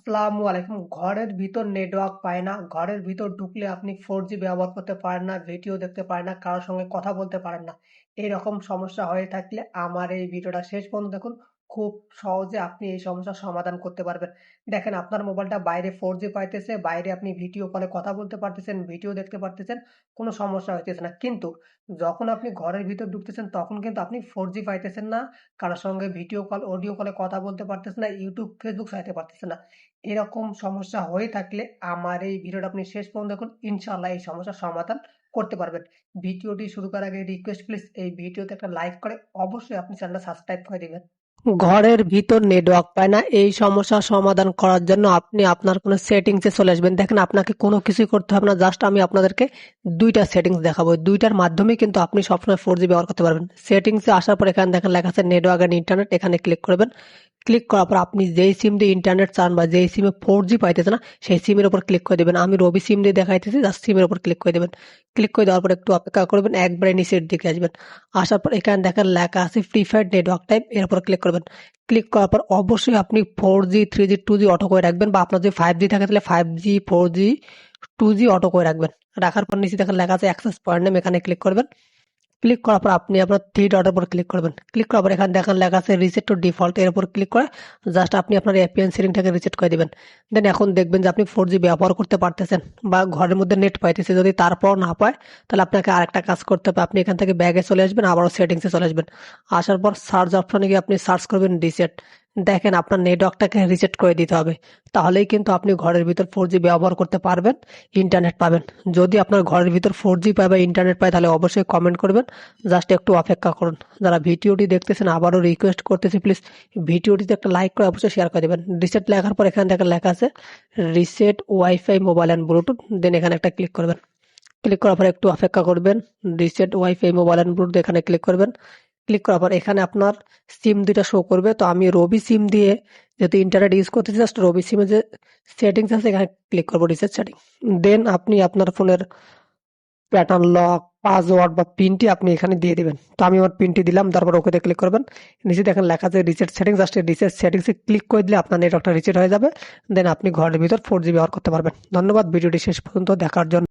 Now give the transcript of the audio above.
আসসালামু আলাইকুম। ঘরের ভিতর নেটওয়ার্ক পায় না। ঘরের ভিতর ঢুকলে আপনি 4G ব্যবহার করতে পারেন না, ভিডিও দেখতে পারেন না, কারো সঙ্গে কথা বলতে পারেন না। এইরকম সমস্যা হয়ে থাকলে আমার এই ভিডিওটা শেষ পর্যন্ত দেখুন। খুব সহজে আপনি এই সমস্যার সমাধান করতে পারবেন। দেখেন আপনার মোবাইলটা বাইরে 4G পাইতেছে, বাইরে আপনি ভিডিও কলে কথা বলতে পারতেছেন, ভিডিও দেখতে পারতেছেন, কোনো সমস্যা হইতেছে না। কিন্তু যখন আপনি ঘরের ভিতর ঢুকতেছেন তখন কিন্তু আপনি 4G পাইতেছেন না, কারো সঙ্গে ভিডিও কল, অডিও কলে কথা বলতে পারতেছেন না, YouTube, Facebook চালাতে পারতেছেন না। এরকম সমস্যা হয়ে থাকলে আমার এই ভিডিওটা আপনি শেষ পর্যন্ত দেখুন। ইনশাআল্লাহ এই সমস্যার সমাধান করতে পারবেন। ভিডিওটি শুরু করার আগে রিকোয়েস্ট, প্লিজ এই ভিডিওতে একটা লাইক করে অবশ্যই আপনি চ্যানেলটা সাবস্ক্রাইব করে দিবেন। ঘরের ভিতর নেটওয়ার্ক পায় না, এই সমস্যার সমাধান করার জন্য আপনি আপনার কোনো সেটিংসে চলে আসবেন। দেখেন আপনাকে কোনো কিছুই করতে হবে না, জাস্ট আমি আপনাদেরকে দুইটা সেটিংস দেখাবো। দুইটার মাধ্যমে কিন্তু আপনি সবসময় 4G ব্যবহার করতে পারবেন। সেটিংসে আসার পর এখানে দেখেন লেখা আছে নেটওয়ার্ক অ্যান্ড ইন্টারনেট, এখানে ক্লিক করবেন। ক্লিক করার পর আপনি যেই সিম দিয়ে ইন্টারনেট চান বা যেই সিমে 4G পাইতেছে না সেই সিমের উপর ক্লিক করে দেবেন। আমি রবি সিম দিয়ে দেখাইতেছি, জাস্ট সিমের উপর ক্লিক করে দেবেন। ক্লিক করে দেওয়ার পর একটু অপেক্ষা করবেন, একবারে নিচের দিকে আসবেন। আসার পর এখানে দেখেন লেখা আছে প্রিফার্ড নেটওয়ার্ক টাইপ, এর উপর ক্লিক করবেন। ক্লিক করার পর অবশ্যই আপনি 4G, 3G, 2G অটো করে রাখবেন, বা আপনার যদি 5G থাকে তাহলে 5G, 4G, 2G অটো করে রাখবেন। রাখার পর নিচে দেখেন লেখা আছে অ্যাক্সেস পয়েন্ট নেম, এখানে ক্লিক করবেন। ক্লিক করার পর আপনি আপনার থ্রি ডটের উপর ক্লিক করবেন। ক্লিক করার পর এখানে দেখেন লেখা আছে রিসেট টু ডিফল্ট, এর উপর ক্লিক করে জাস্ট আপনি আপনার এপিএন সেটিংটাকে রিসেট করে দিবেন। দেন এখন দেখবেন যে আপনি 4G ব্যবহার করতে পারতেছেন বা ঘরের মধ্যে নেট পাইতেছে। যদি তারপর না পায় তাহলে আপনাকে আরেকটা কাজ করতে হবে, আপনি এখান থেকে ব্যাগে চলে আসবেন, আবারও সেটিংসে চলে আসবেন। আসার পর সার্চ অপশনে গিয়ে আপনি সার্চ করবেন রিসেট। দেখেন আপনার নেটওয়ার্কটাকে রিসেট করে দিতে হবে, তাহলেই কিন্তু আপনি ঘরের ভিতর 4G ব্যবহার করতে পারবেন, ইন্টারনেট পাবেন। যদি আপনার ঘরের ভিতর 4G পায় বা ইন্টারনেট পায় তাহলে অবশ্যই কমেন্ট করবেন, জাস্ট একটু অপেক্ষা করুন। যারা ভিডিওটি দেখতেছেন আবারও রিকোয়েস্ট করতেছি, প্লিজ ভিডিওটিতে একটা লাইক করে অবশ্যই শেয়ার করে দেবেন। রিসেট লেখার পর এখানে দেখেন লেখা আছে reset wifi mobile and bluetooth, then এখানে একটা ক্লিক করবেন। ক্লিক করার পর একটু অপেক্ষা করবেন। Reset wifi mobile and Bluetooth এখানে ক্লিক করবেন। ক্লিক করার পর এখানে আপনার সিম দুইটা শো করবে। তো আমি রবি সিম দিয়ে যেহেতু ইন্টারনেট ইউজ করতেছি, জাস্ট রবি সিমে যে সেটিংস আছে এখানে ক্লিক করবো রিসেট সেটিং। দেন আপনি আপনার ফোনের প্যাটার্ন লক, পাসওয়ার্ড বা পিনটি আপনি এখানে দিয়ে দিবেন। তো আমি আমার পিনটি দিলাম, তারপর ওকেতে ক্লিক করবেন। নিচে দেখেন লেখা আছে রিসেট সেটিংস, জাস্ট রিসেট সেটিংসে ক্লিক করে দিলে আপনার নেটওয়ার্কটা রিসেট হয়ে যাবে। দেন আপনি ঘরের ভিতর 4G ব্যবহার করতে পারবেন। ধন্যবাদ ভিডিওটি শেষ পর্যন্ত দেখার জন্য।